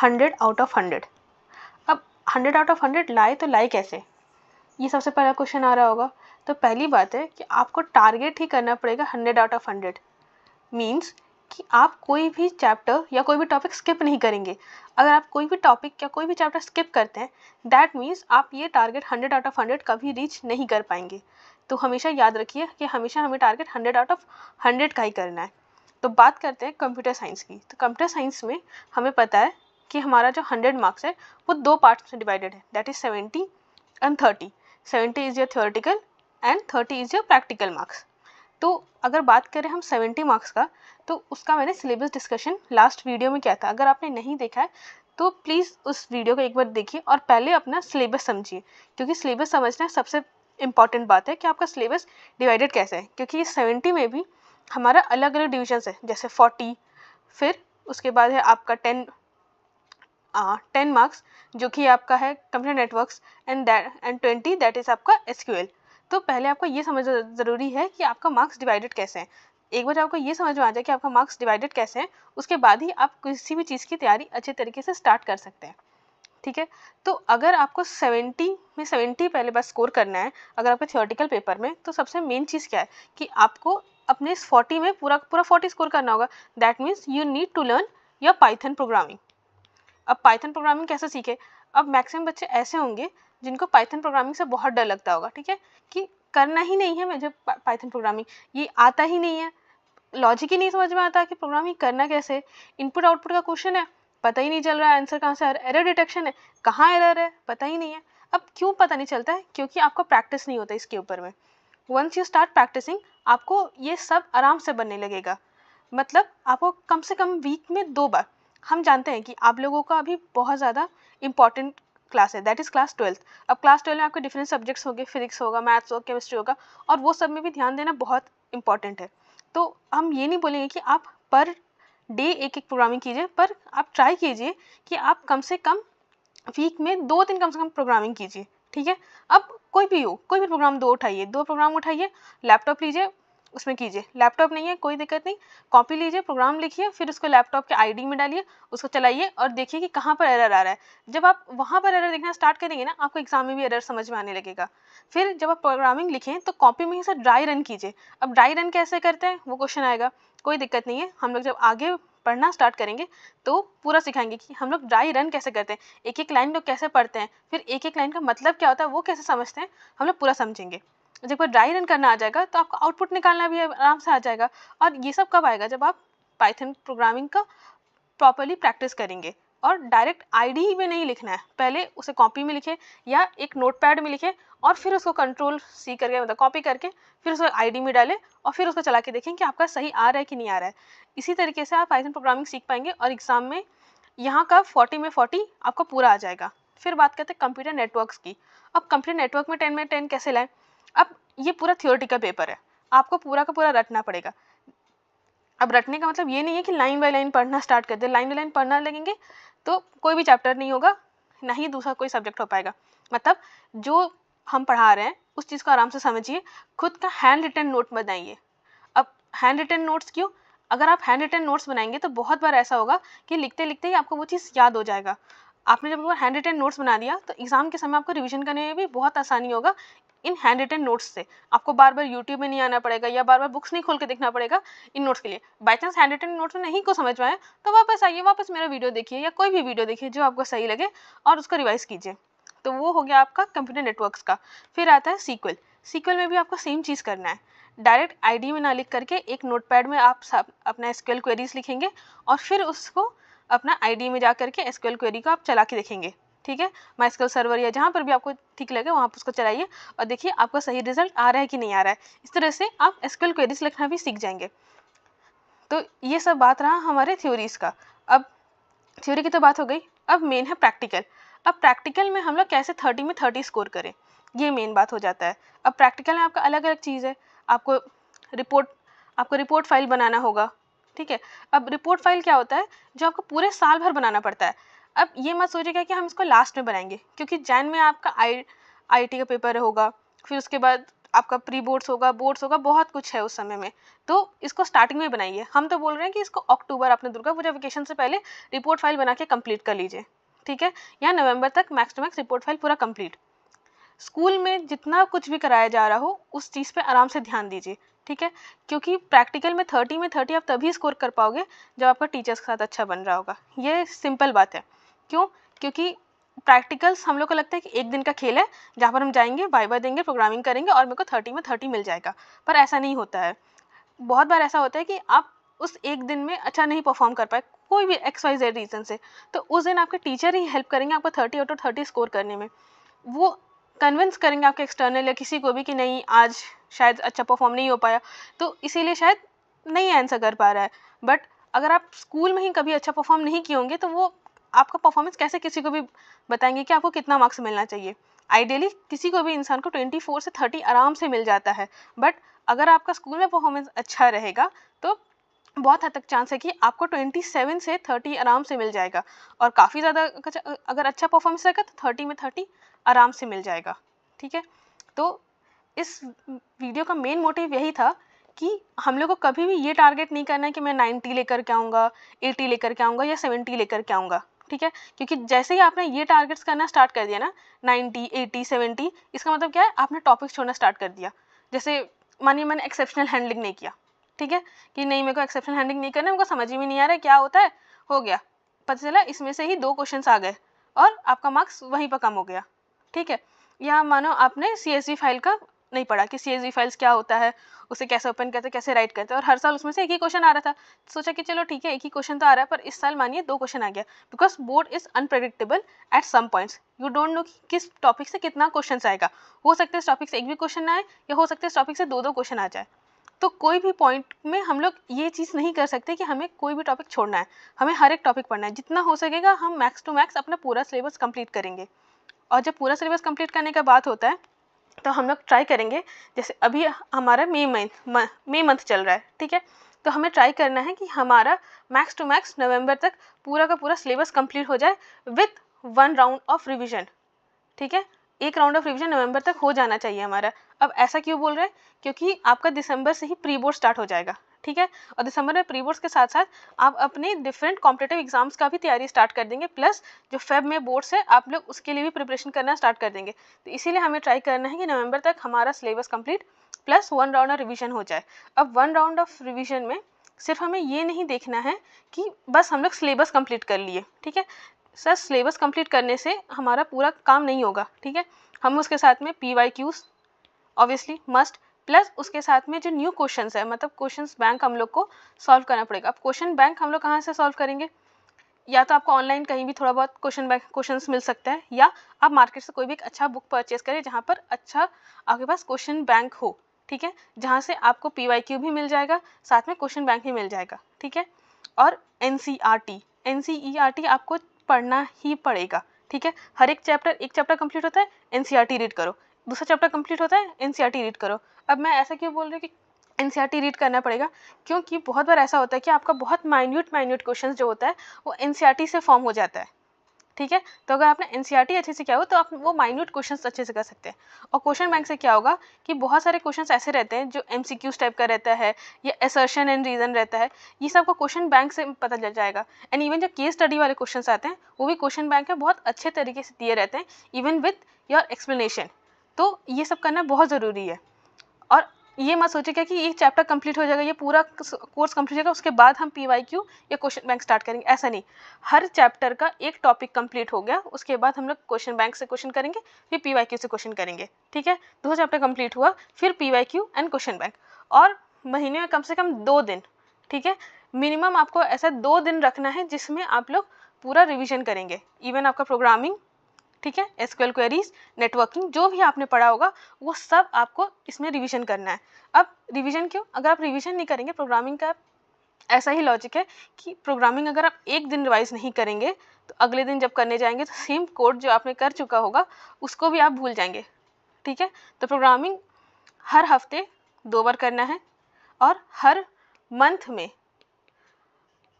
100 out of 100। अब 100 out of 100 लाए तो लाए कैसे, ये सबसे पहला क्वेश्चन आ रहा होगा। तो पहली बात है कि आपको टारगेट ही करना पड़ेगा 100 आउट ऑफ 100। मीन्स कि आप कोई भी चैप्टर या कोई भी टॉपिक स्किप नहीं करेंगे। अगर आप कोई भी टॉपिक या कोई भी चैप्टर स्किप करते हैं, दैट मीन्स आप ये टारगेट 100 आउट ऑफ 100 कभी रीच नहीं कर पाएंगे। तो हमेशा याद रखिए कि हमेशा हमें टारगेट 100 आउट ऑफ 100 का ही करना है। तो बात करते हैं कंप्यूटर साइंस की। तो कंप्यूटर साइंस में हमें पता है कि हमारा जो 100 मार्क्स है वो 2 पार्ट्स में डिवाइडेड है, that is 70 and 30। 70 is your theoretical and 30 is your practical marks. तो अगर बात करें हम 70 मार्क्स का, तो उसका मैंने सिलेबस डिस्कशन लास्ट वीडियो में किया था। अगर आपने नहीं देखा है तो प्लीज़ उस वीडियो को एक बार देखिए और पहले अपना सिलेबस समझिए, क्योंकि सिलेबस समझना सबसे इंपॉर्टेंट बात है कि आपका सिलेबस डिवाइडेड कैसे है। क्योंकि ये 70 में भी हमारा अलग अलग डिविजन्स है, जैसे 40, फिर उसके बाद है आपका 10 मार्क्स जो कि आपका है computer networks and 20 that is आपका SQL। तो पहले आपको ये समझना ज़रूरी है कि आपका मार्क्स डिवाइडेड कैसे हैं। एक बार आपको ये समझ में आ जाए कि आपका मार्क्स डिवाइडेड कैसे हैं, उसके बाद ही आप किसी भी चीज़ की तैयारी अच्छे तरीके से स्टार्ट कर सकते हैं। ठीक है, तो अगर आपको 70 में 70 पहले बार स्कोर करना है अगर आपके थियोरेटिकल पेपर में, तो सबसे मेन चीज़ क्या है कि आपको अपने इस 40 में पूरा 40 स्कोर करना होगा। That means you need to learn your Python programming. अब पाइथन प्रोग्रामिंग कैसे सीखे? अब मैक्सिमम बच्चे ऐसे होंगे जिनको पाइथन प्रोग्रामिंग से बहुत डर लगता होगा, ठीक है, कि करना ही नहीं है मुझे पाइथन प्रोग्रामिंग, ये आता ही नहीं है, लॉजिक ही नहीं समझ में आता कि प्रोग्रामिंग करना कैसे, इनपुट आउटपुट का क्वेश्चन है, पता ही नहीं चल रहा है आंसर कहाँ से आ रहा है, एरर डिटेक्शन है, कहाँ एरर है पता ही नहीं है। अब क्यों पता नहीं चलता है? क्योंकि आपको प्रैक्टिस नहीं होता इसके ऊपर में। वंस यू स्टार्ट प्रैक्टिसिंग आपको ये सब आराम से बनने लगेगा। मतलब आपको कम से कम वीक में 2 बार, हम जानते हैं कि आप लोगों का अभी बहुत ज़्यादा इंपॉर्टेंट क्लास है, दैट इज़ क्लास 12। अब क्लास 12 में आपके डिफरेंट सब्जेक्ट्स होंगे, फिजिक्स होगा, मैथ्स होगा, केमिस्ट्री होगा, और वो सब में भी ध्यान देना बहुत इंपॉर्टेंट है। तो हम ये नहीं बोलेंगे कि आप पर डे एक एक प्रोग्रामिंग कीजिए, पर आप ट्राई कीजिए कि आप कम से कम वीक में 2 दिन कम से कम प्रोग्रामिंग कीजिए। ठीक है, अब कोई भी हो, कोई भी प्रोग्राम 2 प्रोग्राम उठाइए, लैपटॉप लीजिए, उसमें कीजिए। लैपटॉप नहीं है कोई दिक्कत नहीं, कॉपी लीजिए, प्रोग्राम लिखिए, फिर उसको लैपटॉप के आईडी में डालिए, उसको चलाइए और देखिए कि कहाँ पर एरर आ रहा है। जब आप वहाँ पर एरर देखना स्टार्ट करेंगे ना, आपको एग्जाम में भी एरर समझ में आने लगेगा। फिर जब आप प्रोग्रामिंग लिखें तो कॉपी में ही से ड्राई रन कीजिए। अब ड्राई रन कैसे करते हैं वो क्वेश्चन आएगा, कोई दिक्कत नहीं है, हम लोग जब आगे पढ़ना स्टार्ट करेंगे तो पूरा सिखाएंगे कि हम लोग ड्राई रन कैसे करते हैं, एक एक लाइन लोग कैसे पढ़ते हैं, फिर एक एक लाइन का मतलब क्या होता है वो कैसे समझते हैं, हम लोग पूरा समझेंगे। जब ड्राई रन करना आ जाएगा तो आपको आउटपुट निकालना भी आराम से आ जाएगा। और ये सब कब आएगा? जब आप पाइथन प्रोग्रामिंग का प्रॉपर्ली प्रैक्टिस करेंगे। और डायरेक्ट आईडी में नहीं लिखना है, पहले उसे कॉपी में लिखे या एक नोटपैड में लिखे और फिर उसको कंट्रोल सी करके मतलब कॉपी करके फिर उसको आईडी में डालें और फिर उसको चला के देखें कि आपका सही आ रहा है कि नहीं आ रहा है। इसी तरीके से आप पाइथन प्रोग्रामिंग सीख पाएंगे और एग्जाम में यहाँ का 40 में 40 आपका पूरा आ जाएगा। फिर बात करते हैं कंप्यूटर नेटवर्क्स की। अब कंप्यूटर नेटवर्क में 10 में 10 कैसे लाएं? अब ये पूरा थियोरेटिकल पेपर है, आपको पूरा का पूरा रटना पड़ेगा। अब रटने का मतलब ये नहीं है कि लाइन बाय लाइन पढ़ना स्टार्ट कर दे, लाइन बाय लाइन पढ़ना लगेंगे तो कोई भी चैप्टर नहीं होगा, ना ही दूसरा कोई सब्जेक्ट हो पाएगा। मतलब जो हम पढ़ा रहे हैं उस चीज़ को आराम से समझिए, खुद का हैंड रिटन नोट बनाइए। अब हैंड रिटन नोट्स क्यों? अगर आप हैंड रिटन नोट्स बनाएंगे तो बहुत बार ऐसा होगा कि लिखते लिखते ही आपको वो चीज़ याद हो जाएगा। आपने जब वो हैंड रिटन नोट्स बना दिया तो एग्जाम के समय आपको रिवीजन करने में भी बहुत आसानी होगा इन हैंड रिटन नोट्स से। आपको बार बार यूट्यूब में नहीं आना पड़ेगा या बार बार बुक्स नहीं खोल के देखना पड़ेगा इन नोट्स के लिए। By chance hand written notes में नहीं को समझ में आए तो वापस आइए, वापस मेरा वीडियो देखिए या कोई भी वीडियो देखिए जो आपको सही लगे और उसको रिवाइज कीजिए। तो वो हो गया आपका कंप्यूटर नेटवर्क्स का। फिर आता है सीक्वल। सीक्वल में भी आपको सेम चीज़ करना है, डायरेक्ट आईडी में ना लिख करके एक नोटपैड में आप अपना एसक्यूएल क्वेरीज लिखेंगे और फिर उसको अपना आईडी में जा करके एसक्यूएल क्वेरी को आप चला के देखेंगे। ठीक है, माइस्क्यूएल सर्वर या जहाँ पर भी आपको ठीक लगे वहाँ पर उसको चलाइए और देखिए आपका सही रिजल्ट आ रहा है कि नहीं आ रहा है। इस तरह से आप एसक्यूएल क्वेरीज लिखना भी सीख जाएंगे। तो ये सब बात रहा हमारे थ्योरीज का। अब थ्योरी की तो बात हो गई, अब मेन है प्रैक्टिकल। अब प्रैक्टिकल में हम लोग कैसे 30 में 30 स्कोर करें, ये मेन बात हो जाता है। अब प्रैक्टिकल में आपका अलग अलग चीज़ है, आपको रिपोर्ट फाइल बनाना होगा। ठीक है, अब रिपोर्ट फाइल क्या होता है? जो आपको पूरे साल भर बनाना पड़ता है। अब ये मत सोचिएगा कि हम इसको लास्ट में बनाएंगे, क्योंकि जैन में आपका आईटी का पेपर होगा, फिर उसके बाद आपका प्री बोर्ड्स होगा, बोर्ड्स होगा, बहुत कुछ है उस समय में। तो इसको स्टार्टिंग में बनाइए। हम तो बोल रहे हैं कि इसको अक्टूबर, आपने दुर्गा पूजा वेकेशन से पहले रिपोर्ट फाइल बना के कंप्लीट कर लीजिए, ठीक है, या नवंबर तक max to max report file पूरा कंप्लीट। स्कूल में जितना कुछ भी कराया जा रहा हो उस चीज़ पे आराम से ध्यान दीजिए, ठीक है, क्योंकि प्रैक्टिकल में 30 आप तभी स्कोर कर पाओगे जब आपका टीचर्स के साथ अच्छा बन रहा होगा। ये सिंपल बात है। क्यों? क्योंकि प्रैक्टिकल्स हम लोग को लगता है कि एक दिन का खेल है जहाँ पर हम जाएंगे, वाइवा देंगे, प्रोग्रामिंग करेंगे और मेरे को 30 में 30 मिल जाएगा, पर ऐसा नहीं होता है। बहुत बार ऐसा होता है कि आप उस एक दिन में अच्छा नहीं परफॉर्म कर पाए कोई भी XYZ रीज़न से, तो उस दिन आपके टीचर ही हेल्प करेंगे आपको 30 आउट ऑफ 30 स्कोर करने में। वो कन्विंस करेंगे आपके एक्सटर्नल या किसी को भी कि नहीं आज शायद अच्छा परफॉर्म नहीं हो पाया, तो इसीलिए शायद नहीं आंसर कर पा रहा है। बट अगर आप स्कूल में ही कभी अच्छा परफॉर्म नहीं किए होंगे तो वो आपका परफॉर्मेंस कैसे किसी को भी बताएंगे कि आपको कितना मार्क्स मिलना चाहिए। आइडियली किसी को भी इंसान को 24 से 30 आराम से मिल जाता है, बट अगर आपका स्कूल में परफॉर्मेंस अच्छा रहेगा तो बहुत हद तक चांस है कि आपको 27 से 30 आराम से मिल जाएगा, और काफ़ी ज़्यादा अगर अच्छा परफॉर्मेंस रहेगा तो 30 में 30 आराम से मिल जाएगा, ठीक है। तो इस वीडियो का मेन मोटिव यही था कि हम लोग को कभी भी ये टारगेट नहीं करना है कि मैं 90 लेकर के आऊँगा, 80 लेकर के आऊँगा या 70 लेकर के आऊँगा, ठीक है, क्योंकि जैसे ही आपने ये टारगेट्स करना स्टार्ट कर दिया ना 90, 80, 70, इसका मतलब क्या है, आपने टॉपिक छोड़ना स्टार्ट कर दिया। जैसे मानिए मैंने एक्सेप्शनल हैंडलिंग नहीं किया, ठीक है, कि नहीं मेरे को एक्सेप्शनल हैंडलिंग नहीं करना, मेरे को समझ ही में नहीं आ रहा है क्या होता है, हो गया, पता चला इसमें से ही 2 क्वेश्चंस आ गए और आपका मार्क्स वहीं पर कम हो गया, ठीक है। या मानो आपने CSV फाइल का नहीं पढ़ा कि CSV फाइल्स क्या होता है, उसे कैसे ओपन करते हैं, कैसे राइट करते हैं, और हर साल उसमें से एक ही क्वेश्चन आ रहा था, सोचा कि चलो ठीक है एक ही क्वेश्चन तो आ रहा है, पर इस साल मानिए 2 क्वेश्चन आ गया, because board is unpredictable at some points. You don't know कि किस टॉपिक से कितना क्वेश्चन आएगा, हो सकता है इस टॉपिक से एक भी क्वेश्चन आए या हो सकता है इस टॉपिक से 2-2 क्वेश्चन आ जाए। तो कोई भी पॉइंट में हम लोग ये चीज़ नहीं कर सकते कि हमें कोई भी टॉपिक छोड़ना है, हमें हर एक टॉपिक पढ़ना है, जितना हो सकेगा हम मैक्स टू मैक्स अपना पूरा सिलेबस कंप्लीट करेंगे। और जब पूरा सिलेबस कंप्लीट करने का बात होता है तो हम लोग ट्राई करेंगे, जैसे अभी हमारा मे मंथ चल रहा है, ठीक है, तो हमें ट्राई करना है कि हमारा मैक्स टू मैक्स नवंबर तक पूरा का पूरा सिलेबस कंप्लीट हो जाए विथ 1 राउंड ऑफ रिविजन, ठीक है, एक राउंड ऑफ रिविजन नवंबर तक हो जाना चाहिए हमारा। अब ऐसा क्यों बोल रहे हैं, क्योंकि आपका दिसंबर से ही प्री बोर्ड स्टार्ट हो जाएगा, ठीक है, और दिसंबर में प्री बोर्ड्स के साथ साथ आप अपने डिफरेंट कॉम्पिटेटिव एग्जाम्स का भी तैयारी स्टार्ट कर देंगे, प्लस जो फेब में बोर्ड्स है आप लोग उसके लिए भी प्रिपरेशन करना स्टार्ट कर देंगे। तो इसीलिए हमें ट्राई करना है कि नवंबर तक हमारा syllabus complete plus 1 round of revision हो जाए। अब 1 राउंड ऑफ रिविजन में सिर्फ हमें ये नहीं देखना है कि बस हम लोग सिलेबस कंप्लीट कर लिए, ठीक है, सर सिलेबस कंप्लीट करने से हमारा पूरा काम नहीं होगा, ठीक है, हम उसके साथ में PYQs ऑब्वियसली मस्ट, प्लस उसके साथ में जो न्यू क्वेश्चंस है, मतलब क्वेश्चंस बैंक हम लोग को सॉल्व करना पड़ेगा। अब क्वेश्चन बैंक हम लोग कहाँ से सॉल्व करेंगे, या तो आपको ऑनलाइन कहीं भी थोड़ा बहुत क्वेश्चंस मिल सकता है, या आप मार्केट से कोई भी एक अच्छा बुक परचेज करें जहाँ पर अच्छा आपके पास क्वेश्चन बैंक हो, ठीक है, जहाँ से आपको PYQ भी मिल जाएगा, साथ में क्वेश्चन बैंक भी मिल जाएगा, ठीक है। और NCERT आपको पढ़ना ही पड़ेगा, ठीक है, हर एक चैप्टर कंप्लीट होता है NCERT रीड करो, दूसरा चैप्टर कंप्लीट होता है NCERT रीड करो। अब मैं ऐसा क्यों बोल रही हूँ कि NCERT रीड करना पड़ेगा, क्योंकि बहुत बार ऐसा होता है कि आपका बहुत माइन्यूट क्वेश्चन जो होता है वो NCERT से फॉर्म हो जाता है, ठीक है, तो अगर आपने NCERT अच्छे से किया हो तो आप वो माइन्यूट क्वेश्चंस अच्छे से कर सकते हैं। और क्वेश्चन बैंक से क्या होगा कि बहुत सारे क्वेश्चंस ऐसे रहते हैं जो MCQs टाइप का रहता है या असर्शन एंड रीजन रहता है, ये सब को क्वेश्चन बैंक से पता चल जाएगा। एंड इवन जो केस स्टडी वाले क्वेश्चंस आते हैं वो भी क्वेश्चन बैंक में बहुत अच्छे तरीके से दिए रहते हैं, इवन विद योर एक्सप्लेनेशन। तो ये सब करना बहुत ज़रूरी है। और ये मत सोचिएगा कि ये चैप्टर कंप्लीट हो जाएगा, ये पूरा कोर्स कंप्लीट हो जाएगा, उसके बाद हम PYQ या क्वेश्चन बैंक स्टार्ट करेंगे, ऐसा नहीं। हर चैप्टर का एक टॉपिक कंप्लीट हो गया उसके बाद हम लोग क्वेश्चन बैंक से क्वेश्चन करेंगे, फिर PYQ से क्वेश्चन करेंगे, ठीक है, दूसरा चैप्टर कंप्लीट हुआ फिर PYQ एंड क्वेश्चन बैंक। और महीने में कम से कम 2 दिन, ठीक है, मिनिमम आपको ऐसा 2 दिन रखना है जिसमें आप लोग पूरा रिविजन करेंगे, इवन आपका प्रोग्रामिंग, ठीक है, SQL क्वेरीज, नेटवर्किंग, जो भी आपने पढ़ा होगा वो सब आपको इसमें रिवीजन करना है। अब रिवीजन क्यों, अगर आप रिवीजन नहीं करेंगे प्रोग्रामिंग का, ऐसा ही लॉजिक है कि प्रोग्रामिंग अगर आप एक दिन रिवाइज नहीं करेंगे तो अगले दिन जब करने जाएंगे तो सेम कोड जो आपने कर चुका होगा उसको भी आप भूल जाएंगे, ठीक है। तो प्रोग्रामिंग हर हफ्ते 2 बार करना है और हर मंथ में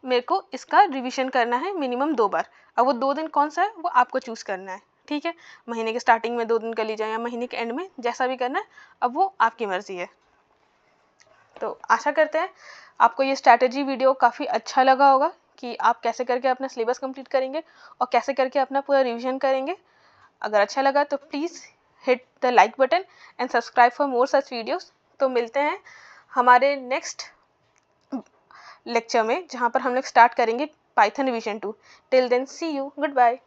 मेरे को इसका रिवीजन करना है मिनिमम 2 बार। अब वो 2 दिन कौन सा है वो आपको चूज़ करना है, ठीक है, महीने के स्टार्टिंग में 2 दिन कर लीजिए या महीने के एंड में, जैसा भी करना है अब वो आपकी मर्ज़ी है। तो आशा करते हैं आपको ये स्ट्रैटेजी वीडियो काफ़ी अच्छा लगा होगा कि आप कैसे करके अपना सिलेबस कंप्लीट करेंगे और कैसे करके अपना पूरा रिवीजन करेंगे। अगर अच्छा लगा तो please hit the like button and subscribe for more such videos. तो मिलते हैं हमारे नेक्स्ट लेक्चर में, जहाँ पर हम लोग स्टार्ट करेंगे Python revision 2। Till then see you, good bye.